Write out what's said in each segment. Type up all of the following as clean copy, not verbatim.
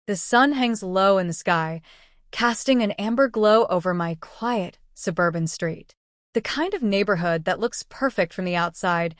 The sun hangs low in the sky, casting an amber glow over my quiet, suburban street. The kind of neighborhood that looks perfect from the outside: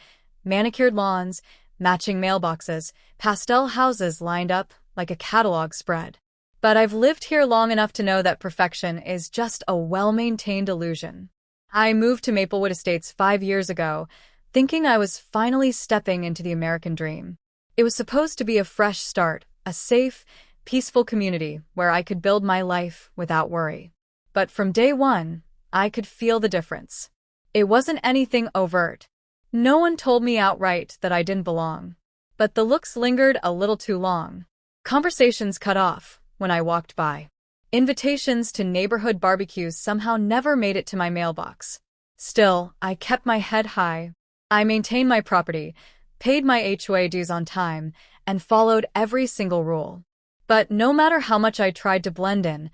manicured lawns, matching mailboxes, pastel houses lined up like a catalog spread. But I've lived here long enough to know that perfection is just a well-maintained illusion. I moved to Maplewood Estates 5 years ago, thinking I was finally stepping into the American dream. It was supposed to be a fresh start, a safe, peaceful community where I could build my life without worry. But from day one, I could feel the difference. It wasn't anything overt. No one told me outright that I didn't belong. But the looks lingered a little too long. Conversations cut off when I walked by. Invitations to neighborhood barbecues somehow never made it to my mailbox. Still, I kept my head high. I maintained my property, paid my HOA dues on time, and followed every single rule. But no matter how much I tried to blend in,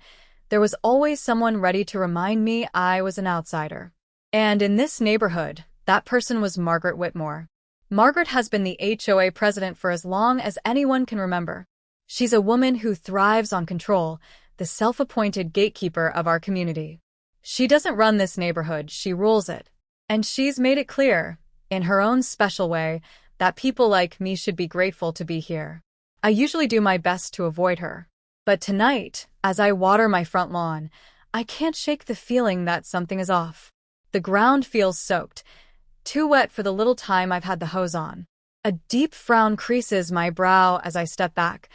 there was always someone ready to remind me I was an outsider. And in this neighborhood, that person was Margaret Whitmore. Margaret has been the HOA president for as long as anyone can remember. She's a woman who thrives on control, the self-appointed gatekeeper of our community. She doesn't run this neighborhood, she rules it. And she's made it clear, in her own special way, that people like me should be grateful to be here. I usually do my best to avoid her. But tonight, as I water my front lawn, I can't shake the feeling that something is off. The ground feels soaked, too wet for the little time I've had the hose on. A deep frown creases my brow as I step back,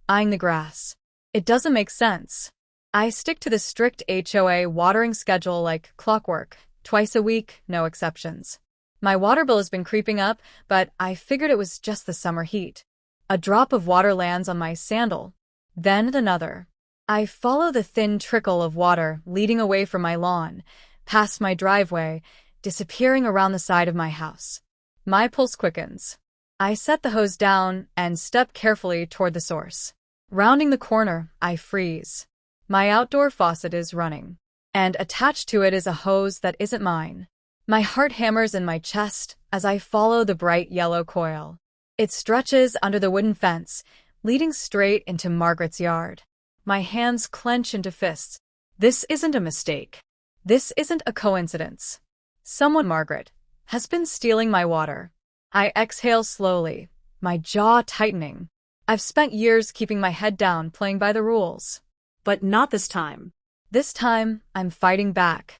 eyeing the grass. It doesn't make sense. I stick to the strict HOA watering schedule like clockwork, twice a week, no exceptions. My water bill has been creeping up, but I figured it was just the summer heat. A drop of water lands on my sandal, then another. I follow the thin trickle of water leading away from my lawn, past my driveway, disappearing around the side of my house. My pulse quickens. I set the hose down and step carefully toward the source. Rounding the corner, I freeze. My outdoor faucet is running, and attached to it is a hose that isn't mine. My heart hammers in my chest as I follow the bright yellow coil. It stretches under the wooden fence, leading straight into Margaret's yard. My hands clench into fists. This isn't a mistake. This isn't a coincidence. Someone, Margaret, has been stealing my water. I exhale slowly, my jaw tightening. I've spent years keeping my head down, playing by the rules. But not this time. This time, I'm fighting back.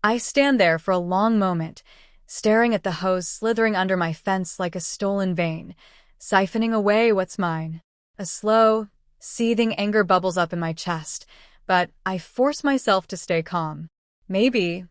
I stand there for a long moment, staring at the hose slithering under my fence like a stolen vein, siphoning away what's mine. A slow, seething anger bubbles up in my chest, but I force myself to stay calm. Maybe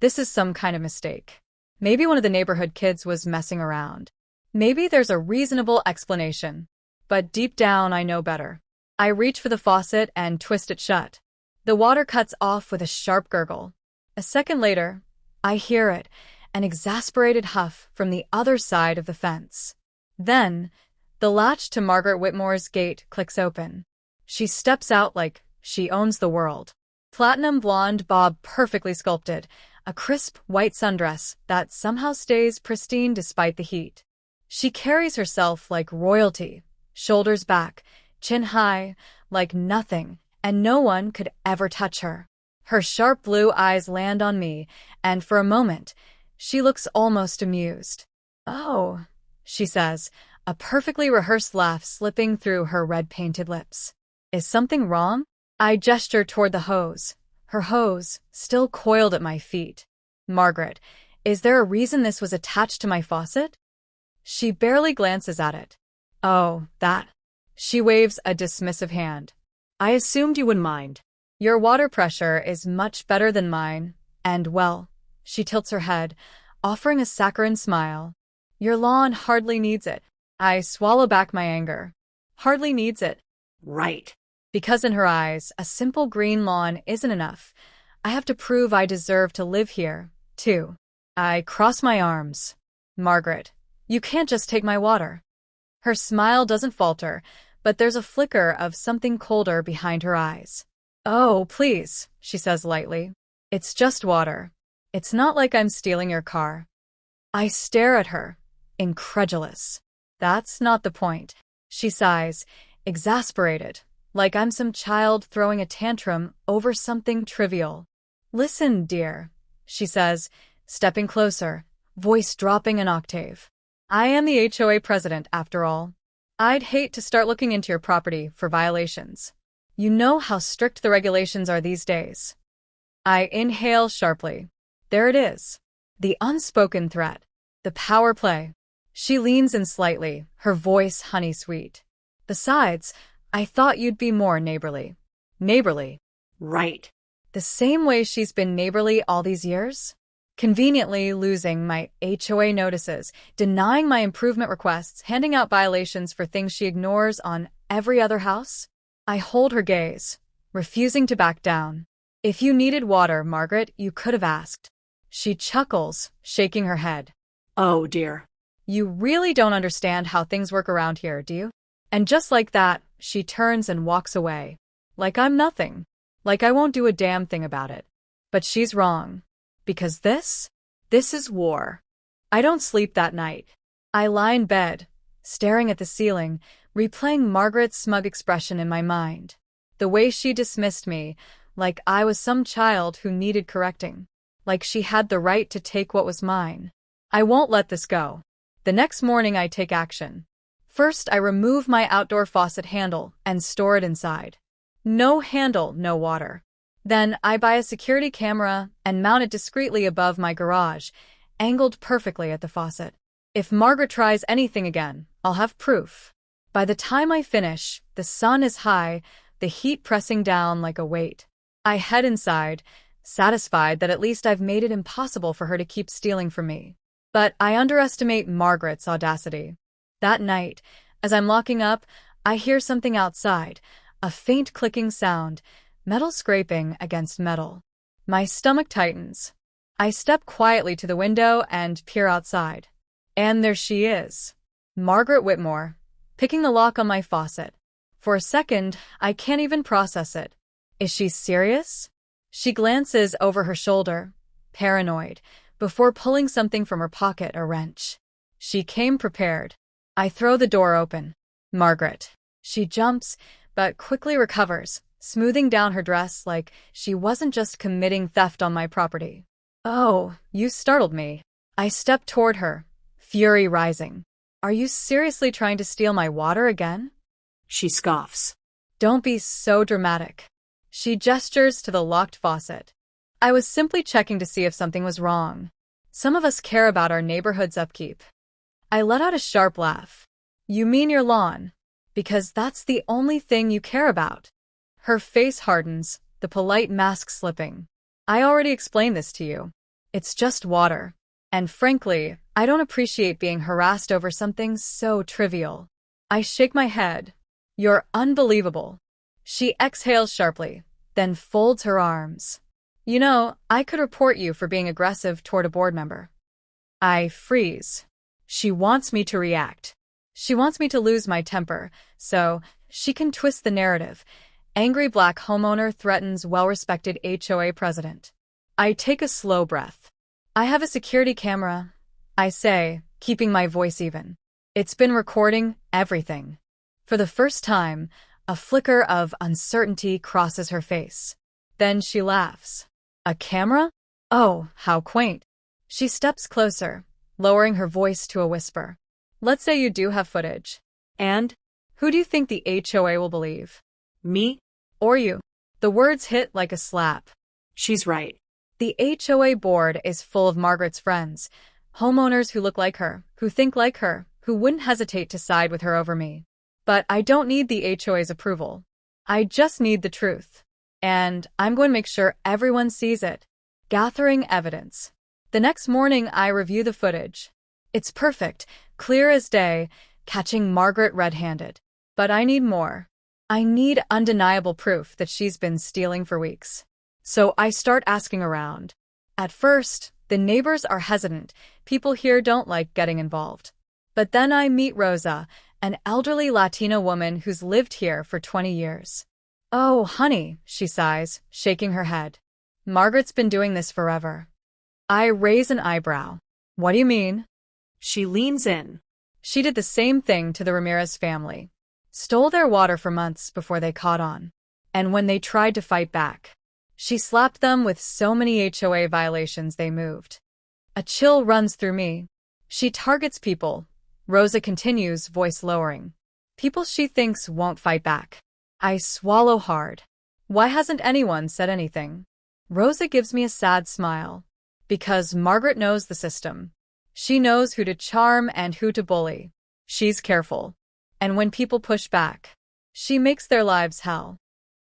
this is some kind of mistake. Maybe one of the neighborhood kids was messing around. Maybe there's a reasonable explanation. But deep down, I know better. I reach for the faucet and twist it shut. The water cuts off with a sharp gurgle. A second later, I hear it, an exasperated huff from the other side of the fence. Then, the latch to Margaret Whitmore's gate clicks open. She steps out like she owns the world. Platinum blonde bob perfectly sculpted, a crisp white sundress that somehow stays pristine despite the heat. She carries herself like royalty, shoulders back, chin high, like nothing, and no one could ever touch her. Her sharp blue eyes land on me, and for a moment, she looks almost amused. "Oh," she says, a perfectly rehearsed laugh slipping through her red-painted lips. "Is something wrong?" I gesture toward the hose, her hose still coiled at my feet. "Margaret, is there a reason this was attached to my faucet?" She barely glances at it. "Oh, that." She waves a dismissive hand. "I assumed you wouldn't mind." "Your water pressure is much better than mine, and well," she tilts her head, offering a saccharine smile. "Your lawn hardly needs it." I swallow back my anger. Hardly needs it. Right. Because in her eyes, a simple green lawn isn't enough. I have to prove I deserve to live here, too. I cross my arms. "Margaret, you can't just take my water." Her smile doesn't falter, but there's a flicker of something colder behind her eyes. "Oh, please," she says lightly. "It's just water. It's not like I'm stealing your car." I stare at her, incredulous. "That's not the point," she sighs, exasperated, like I'm some child throwing a tantrum over something trivial. Listen, dear, she says, stepping closer, voice dropping an octave. I am the HOA president, after all. I'd hate to start looking into your property for violations. You know how strict the regulations are these days. I inhale sharply. There it is. The unspoken threat. The power play. She leans in slightly, her voice honey-sweet. Besides, I thought you'd be more neighborly. Neighborly. Right. The same way she's been neighborly all these years? Conveniently losing my HOA notices, denying my improvement requests, handing out violations for things she ignores on every other house? I hold her gaze, refusing to back down. If you needed water, Margaret, you could have asked. She chuckles, shaking her head. Oh, dear. You really don't understand how things work around here, do you? And just like that, she turns and walks away. Like I'm nothing. Like I won't do a damn thing about it. But she's wrong. Because this is war. I don't sleep that night. I lie in bed, staring at the ceiling, replaying Margaret's smug expression in my mind. The way she dismissed me, like I was some child who needed correcting. Like she had the right to take what was mine. I won't let this go. The next morning I take action. First, I remove my outdoor faucet handle and store it inside. No handle, no water. Then I buy a security camera and mount it discreetly above my garage, angled perfectly at the faucet. If Margaret tries anything again, I'll have proof. By the time I finish, the sun is high, the heat pressing down like a weight. I head inside, satisfied that at least I've made it impossible for her to keep stealing from me. But I underestimate Margaret's audacity. That night, as I'm locking up, I hear something outside, a faint clicking sound, metal scraping against metal. My stomach tightens. I step quietly to the window and peer outside. And there she is, Margaret Whitmore, picking the lock on my faucet. For a second, I can't even process it. Is she serious? She glances over her shoulder, paranoid, before pulling something from her pocket, a wrench. She came prepared. I throw the door open. Margaret. She jumps, but quickly recovers, smoothing down her dress like she wasn't just committing theft on my property. Oh, you startled me. I step toward her, fury rising. Are you seriously trying to steal my water again? She scoffs. Don't be so dramatic. She gestures to the locked faucet. I was simply checking to see if something was wrong. Some of us care about our neighborhood's upkeep. I let out a sharp laugh. You mean your lawn? Because that's the only thing you care about. Her face hardens, the polite mask slipping. I already explained this to you. It's just water. And frankly, I don't appreciate being harassed over something so trivial. I shake my head. You're unbelievable. She exhales sharply, then folds her arms. You know, I could report you for being aggressive toward a board member. I freeze. She wants me to react. She wants me to lose my temper, so she can twist the narrative. Angry black homeowner threatens well-respected HOA president. I take a slow breath. I have a security camera, I say, keeping my voice even. It's been recording everything. For the first time, a flicker of uncertainty crosses her face. Then she laughs. A camera? Oh, how quaint. She steps closer, lowering her voice to a whisper. Let's say you do have footage. And? Who do you think the HOA will believe? Me? Or you? The words hit like a slap. She's right. The HOA board is full of Margaret's friends, homeowners who look like her, who think like her, who wouldn't hesitate to side with her over me. But I don't need the HOA's approval. I just need the truth. And I'm going to make sure everyone sees it. Gathering evidence. The next morning, I review the footage. It's perfect, clear as day, catching Margaret red-handed. But I need more. I need undeniable proof that she's been stealing for weeks. So I start asking around. At first, the neighbors are hesitant. People here don't like getting involved. But then I meet Rosa, an elderly Latina woman who's lived here for 20 years. Oh, honey, she sighs, shaking her head. Margaret's been doing this forever. I raise an eyebrow. What do you mean? She leans in. She did the same thing to the Ramirez family. stole their water for months before they caught on. And when they tried to fight back, she slapped them with so many HOA violations they moved. A chill runs through me. She targets people. Rosa continues, voice lowering. People she thinks won't fight back. I swallow hard. Why hasn't anyone said anything? Rosa gives me a sad smile. Because Margaret knows the system. She knows who to charm and who to bully. She's careful. And when people push back, she makes their lives hell.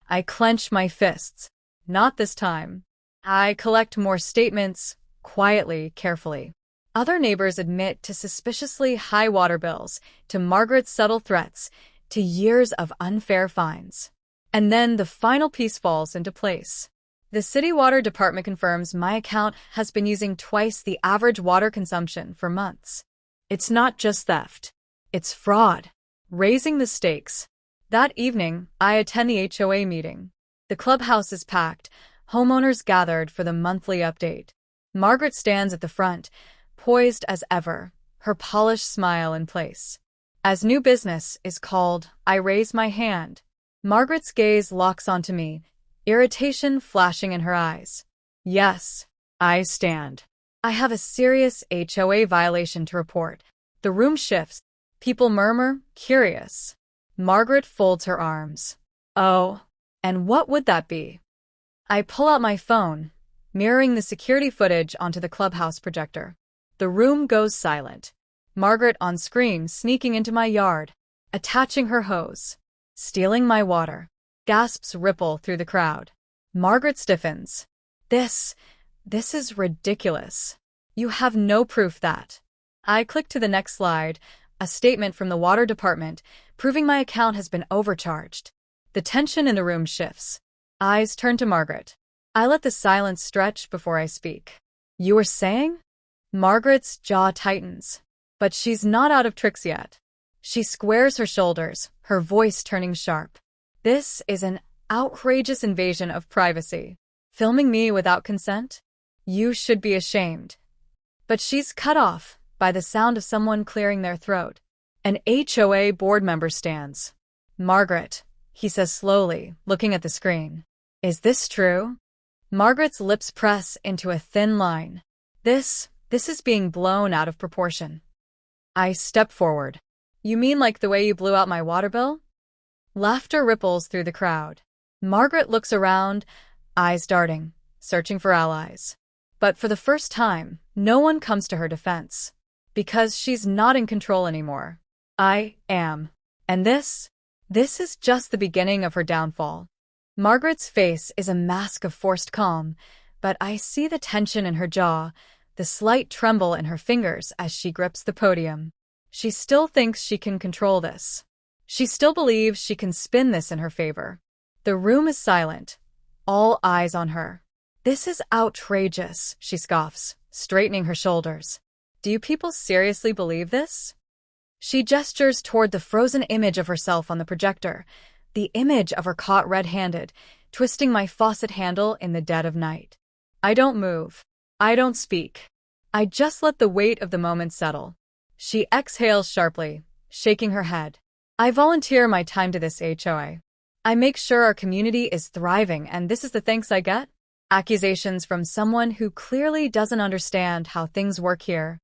I clench my fists. Not this time. I collect more statements, quietly, carefully. Other neighbors admit to suspiciously high water bills, to Margaret's subtle threats, to years of unfair fines. And then the final piece falls into place. The city water department confirms my account has been using twice the average water consumption for months. It's not just theft. It's fraud. Raising the stakes. That evening, I attend the HOA meeting. The clubhouse is packed. Homeowners gathered for the monthly update. Margaret stands at the front, poised as ever, her polished smile in place. As new business is called, I raise my hand. Margaret's gaze locks onto me, irritation flashing in her eyes. Yes, I stand. I have a serious HOA violation to report. The room shifts. People murmur, curious. Margaret folds her arms. Oh, and what would that be? I pull out my phone, mirroring the security footage onto the clubhouse projector. The room goes silent. Margaret on screen sneaking into my yard, attaching her hose, stealing my water. Gasps ripple through the crowd. Margaret stiffens. This is ridiculous. You have no proof that. I click to the next slide, a statement from the water department, proving my account has been overcharged. The tension in the room shifts. Eyes turn to Margaret. I let the silence stretch before I speak. You were saying? Margaret's jaw tightens. But she's not out of tricks yet. She squares her shoulders, her voice turning sharp. This is an outrageous invasion of privacy. Filming me without consent? You should be ashamed. But she's cut off by the sound of someone clearing their throat. An HOA board member stands. Margaret, he says slowly, looking at the screen. Is this true? Margaret's lips press into a thin line. This is being blown out of proportion. I step forward. You mean like the way you blew out my water bill? Laughter ripples through the crowd. Margaret looks around, eyes darting, searching for allies. But for the first time, no one comes to her defense. Because she's not in control anymore. I am. And this is just the beginning of her downfall. Margaret's face is a mask of forced calm, but I see the tension in her jaw, the slight tremble in her fingers as she grips the podium. She still thinks she can control this. She still believes she can spin this in her favor. The room is silent, all eyes on her. This is outrageous, she scoffs, straightening her shoulders. Do you people seriously believe this? She gestures toward the frozen image of herself on the projector, the image of her caught red-handed, twisting my faucet handle in the dead of night. I don't move. I don't speak. I just let the weight of the moment settle. She exhales sharply, shaking her head. I volunteer my time to this HOA. I make sure our community is thriving, and this is the thanks I get? Accusations from someone who clearly doesn't understand how things work here.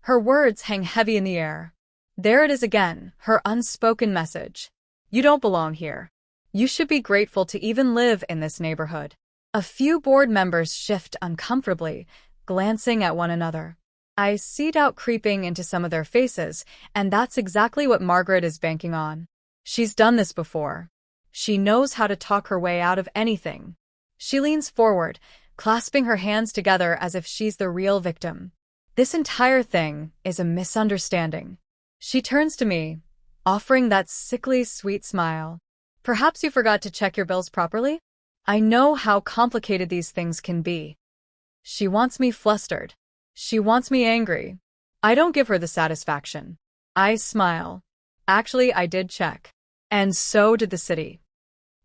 Her words hang heavy in the air. There it is again, her unspoken message. You don't belong here. You should be grateful to even live in this neighborhood. A few board members shift uncomfortably, glancing at one another. I see doubt creeping into some of their faces, and that's exactly what Margaret is banking on. She's done this before. She knows how to talk her way out of anything. She leans forward, clasping her hands together as if she's the real victim. This entire thing is a misunderstanding. She turns to me, offering that sickly sweet smile. Perhaps you forgot to check your bills properly? I know how complicated these things can be. She wants me flustered. She wants me angry. I don't give her the satisfaction. I smile. Actually, I did check. And so did the city.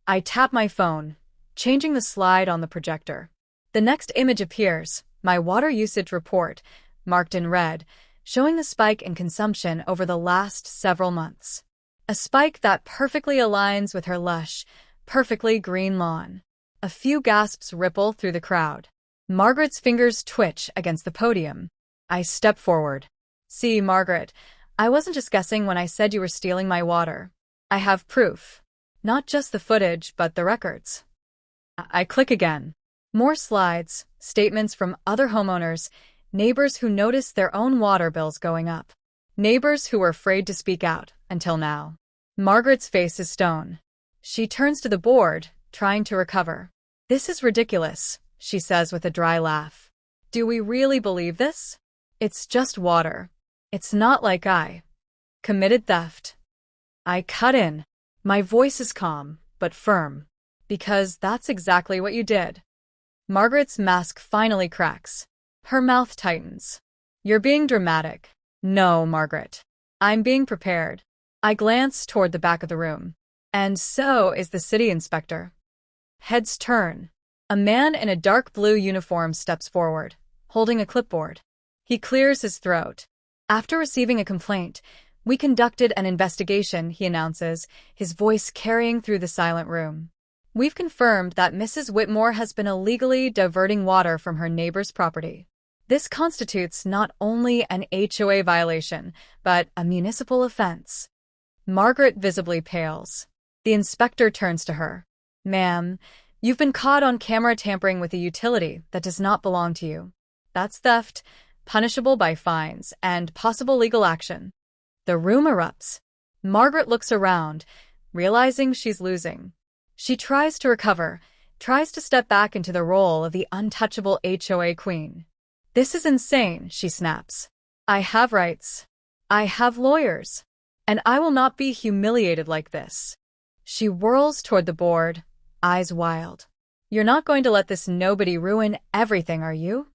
I tap my phone, changing the slide on the projector. The next image appears, my water usage report, marked in red, showing the spike in consumption over the last several months. a spike that perfectly aligns with her lush, perfectly green lawn. A few gasps ripple through the crowd. Margaret's fingers twitch against the podium. I step forward. See, Margaret, I wasn't just guessing when I said you were stealing my water. I have proof. Not just the footage, but the records. I click again. More slides, statements from other homeowners, neighbors who noticed their own water bills going up. Neighbors who were afraid to speak out, until now. Margaret's face is stone. She turns to the board, trying to recover. This is ridiculous, she says with a dry laugh. Do we really believe this? It's just water. It's not like I committed theft. I cut in. My voice is calm, but firm. Because that's exactly what you did. Margaret's mask finally cracks. Her mouth tightens. You're being dramatic. No, Margaret. I'm being prepared. I glance toward the back of the room. And so is the city inspector. Heads turn. A man in a dark blue uniform steps forward, holding a clipboard. He clears his throat. After receiving a complaint, we conducted an investigation, he announces, his voice carrying through the silent room. We've confirmed that Mrs. Whitmore has been illegally diverting water from her neighbor's property. This constitutes not only an HOA violation, but a municipal offense. Margaret visibly pales. The inspector turns to her. Ma'am, you've been caught on camera tampering with a utility that does not belong to you. That's theft, punishable by fines, and possible legal action. The room erupts. Margaret looks around, realizing she's losing. She tries to recover, tries to step back into the role of the untouchable HOA queen. This is insane, she snaps. I have rights. I have lawyers. And I will not be humiliated like this. She whirls toward the board, eyes wild. You're not going to let this nobody ruin everything, are you?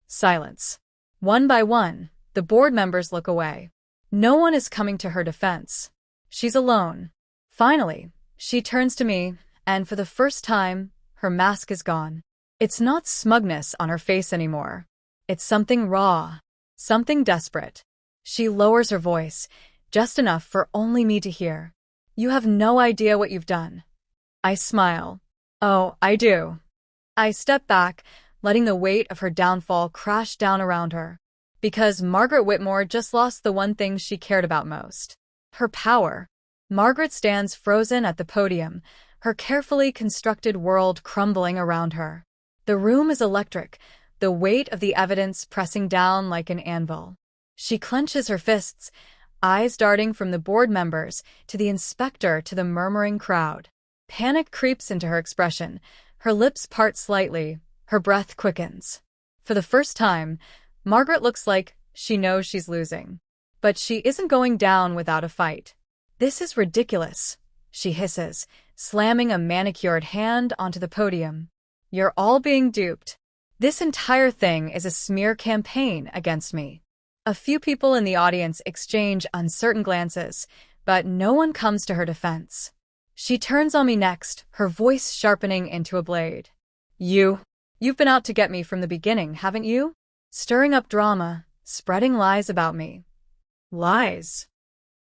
Silence. One by one, the board members look away. No one is coming to her defense. She's alone. Finally, she turns to me, and for the first time, her mask is gone. It's not smugness on her face anymore. It's something raw, something desperate. She lowers her voice, just enough for only me to hear. You have no idea what you've done. I smile. Oh, I do. I step back, letting the weight of her downfall crash down around her. Because Margaret Whitmore just lost the one thing she cared about most. Her power. Margaret stands frozen at the podium, her carefully constructed world crumbling around her. The room is electric, the weight of the evidence pressing down like an anvil. She clenches her fists, eyes darting from the board members to the inspector to the murmuring crowd. Panic creeps into her expression. Her lips part slightly, her breath quickens. For the first time, Margaret looks like she knows she's losing. But she isn't going down without a fight. This is ridiculous, she hisses, slamming a manicured hand onto the podium. You're all being duped. This entire thing is a smear campaign against me. A few people in the audience exchange uncertain glances, but no one comes to her defense. She turns on me next, her voice sharpening into a blade. You've been out to get me from the beginning, haven't you? Stirring up drama, spreading lies about me. Lies.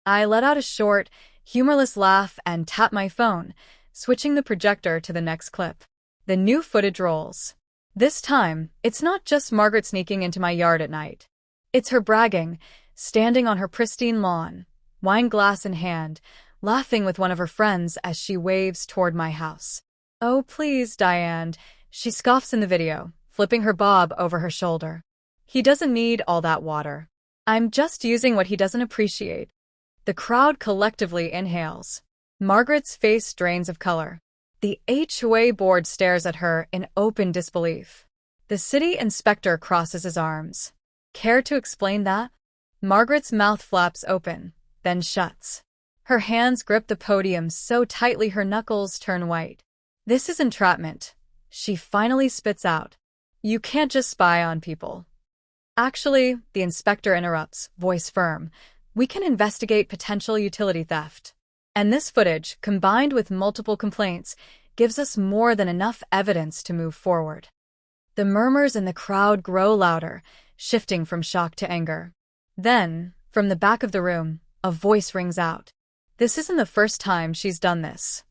I let out a short, humorless laugh and tap my phone, switching the projector to the next clip. The new footage rolls. This time, it's not just Margaret sneaking into my yard at night. It's her bragging, standing on her pristine lawn, wine glass in hand, laughing with one of her friends as she waves toward my house. Oh, please, Diane, she scoffs in the video, flipping her bob over her shoulder. He doesn't need all that water. I'm just using what he doesn't appreciate. The crowd collectively inhales. Margaret's face drains of color. The HOA board stares at her in open disbelief. The city inspector crosses his arms. Care to explain that? Margaret's mouth flaps open, then shuts. Her hands grip the podium so tightly her knuckles turn white. This is entrapment. She finally spits out. You can't just spy on people. Actually, the inspector interrupts, voice firm. We can investigate potential utility theft. And this footage, combined with multiple complaints, gives us more than enough evidence to move forward. The murmurs in the crowd grow louder, shifting from shock to anger. Then, from the back of the room, a voice rings out. This isn't the first time she's done this.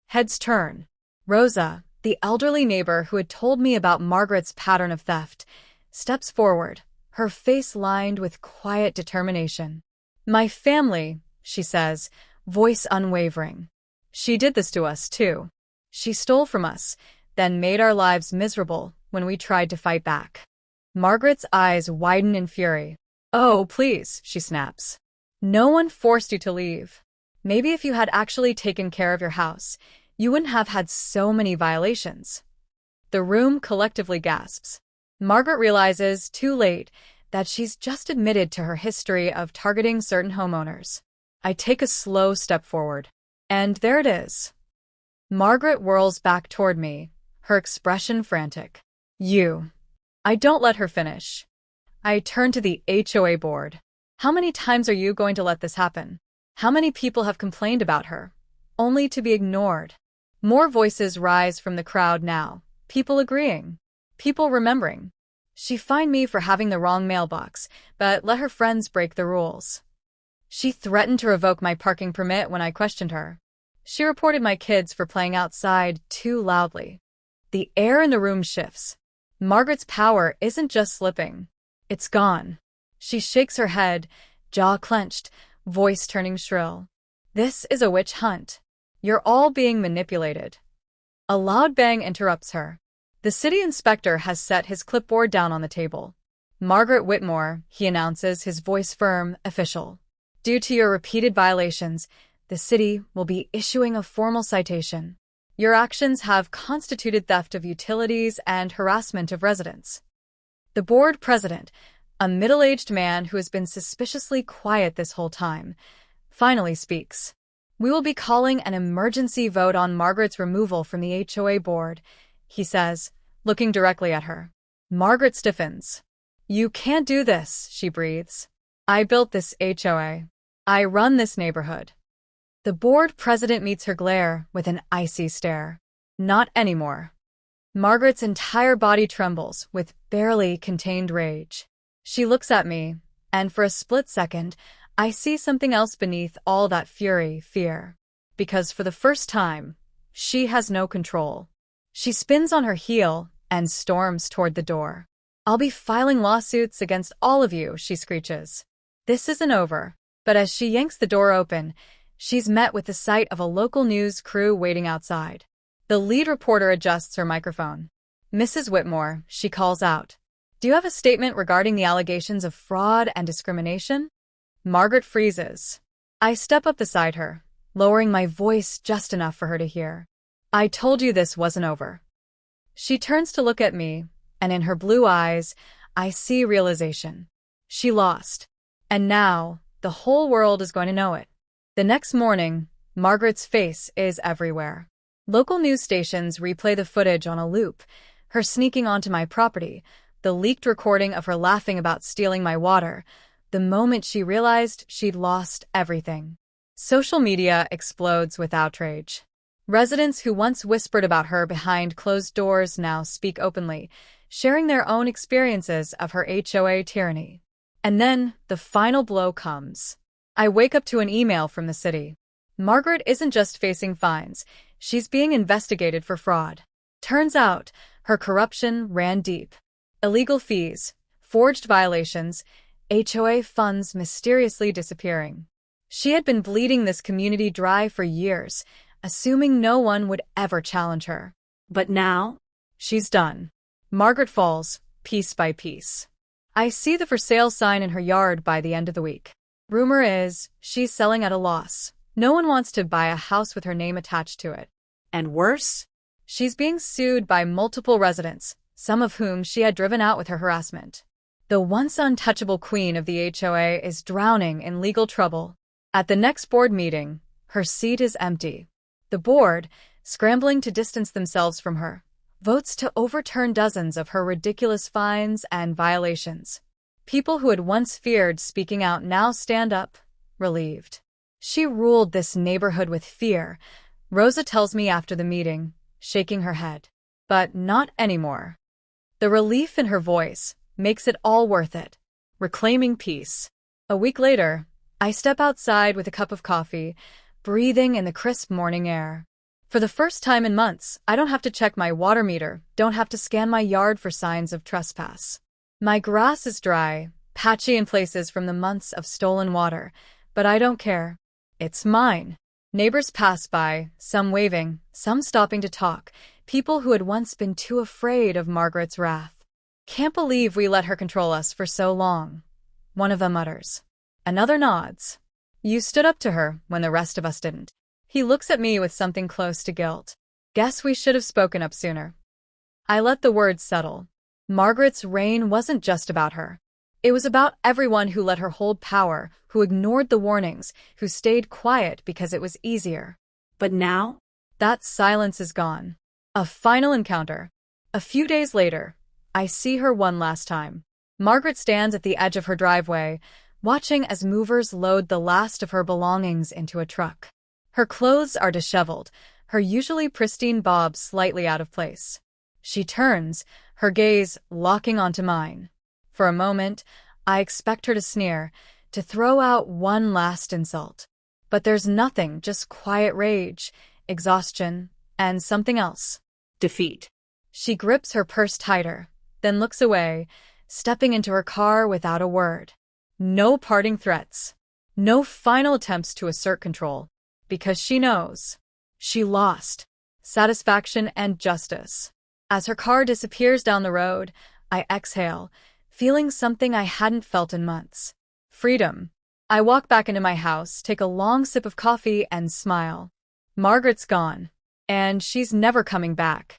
Heads turn. Rosa, the elderly neighbor who had told me about Margaret's pattern of theft, steps forward, her face lined with quiet determination. "My family," she says, voice unwavering. "She did this to us, too. She stole from us, then made our lives miserable when we tried to fight back." Margaret's eyes widen in fury. "Oh, please," she snaps. "No one forced you to leave. Maybe if you had actually taken care of your house, you wouldn't have had so many violations." The room collectively gasps. Margaret realizes, too late, that she's just admitted to her history of targeting certain homeowners. I take a slow step forward. And there it is. Margaret whirls back toward me, her expression frantic. "You." I don't let her finish. I turn to the HOA board. "How many times are you going to let this happen? How many people have complained about her, only to be ignored?" More voices rise from the crowd now, people agreeing, people remembering. She fined me for having the wrong mailbox, but let her friends break the rules. She threatened to revoke my parking permit when I questioned her. She reported my kids for playing outside too loudly. The air in the room shifts. Margaret's power isn't just slipping. It's gone. She shakes her head, jaw clenched, voice turning shrill. "This is a witch hunt. You're all being manipulated." A loud bang interrupts her. The city inspector has set his clipboard down on the table. "Margaret Whitmore," he announces, his voice firm, official. "Due to your repeated violations, the city will be issuing a formal citation. Your actions have constituted theft of utilities and harassment of residents." The board president, a middle-aged man who has been suspiciously quiet this whole time, finally speaks. "We will be calling an emergency vote on Margaret's removal from the HOA board," he says, looking directly at her. Margaret stiffens. "You can't do this," she breathes. "I built this HOA. I run this neighborhood." The board president meets her glare with an icy stare. "Not anymore." Margaret's entire body trembles with barely contained rage. She looks at me, and for a split second, I see something else beneath all that fury, fear. Because for the first time, she has no control. She spins on her heel and storms toward the door. "I'll be filing lawsuits against all of you," she screeches. This isn't over, but as she yanks the door open, she's met with the sight of a local news crew waiting outside. The lead reporter adjusts her microphone. "Mrs. Whitmore," she calls out, "do you have a statement regarding the allegations of fraud and discrimination?" Margaret freezes. I step up beside her, lowering my voice just enough for her to hear. "I told you this wasn't over." She turns to look at me, and in her blue eyes, I see realization. She lost. And now, the whole world is going to know it. The next morning, Margaret's face is everywhere. Local news stations replay the footage on a loop, her sneaking onto my property, the leaked recording of her laughing about stealing my water, the moment she realized she'd lost everything. Social media explodes with outrage. Residents who once whispered about her behind closed doors now speak openly, sharing their own experiences of her HOA tyranny. And then, the final blow comes. I wake up to an email from the city. Margaret isn't just facing fines, she's being investigated for fraud. Turns out, her corruption ran deep. Illegal fees, forged violations, HOA funds mysteriously disappearing. She had been bleeding this community dry for years, assuming no one would ever challenge her. But now? She's done. Margaret falls, piece by piece. I see the for sale sign in her yard by the end of the week. Rumor is, she's selling at a loss. No one wants to buy a house with her name attached to it. And worse? She's being sued by multiple residents, some of whom she had driven out with her harassment. The once untouchable queen of the HOA is drowning in legal trouble. At the next board meeting, her seat is empty. The board, scrambling to distance themselves from her, votes to overturn dozens of her ridiculous fines and violations. People who had once feared speaking out now stand up, relieved. She ruled this neighborhood with fear, Rosa tells me after the meeting, shaking her head. But not anymore. The relief in her voice makes it all worth it. Reclaiming peace. A week later, I step outside with a cup of coffee, breathing in the crisp morning air. For the first time in months, I don't have to check my water meter, don't have to scan my yard for signs of trespass. My grass is dry, patchy in places from the months of stolen water, but I don't care. It's mine. Neighbors pass by, some waving, some stopping to talk, people who had once been too afraid of Margaret's wrath. Can't believe we let her control us for so long. One of them mutters. Another nods. You stood up to her when the rest of us didn't. He looks at me with something close to guilt. Guess we should have spoken up sooner. I let the words settle. Margaret's reign wasn't just about her. It was about everyone who let her hold power, who ignored the warnings, who stayed quiet because it was easier. But now? That silence is gone. A final encounter. A few days later, I see her one last time. Margaret stands at the edge of her driveway, watching as movers load the last of her belongings into a truck. Her clothes are disheveled, her usually pristine bob slightly out of place. She turns, her gaze locking onto mine. For a moment, I expect her to sneer, to throw out one last insult. But there's nothing, just quiet rage, exhaustion, and something else. Defeat. She grips her purse tighter, then looks away, stepping into her car without a word. No parting threats. No final attempts to assert control. Because she knows. She lost. Satisfaction and justice. As her car disappears down the road, I exhale, feeling something I hadn't felt in months. Freedom. I walk back into my house, take a long sip of coffee, and smile. Margaret's gone. And she's never coming back.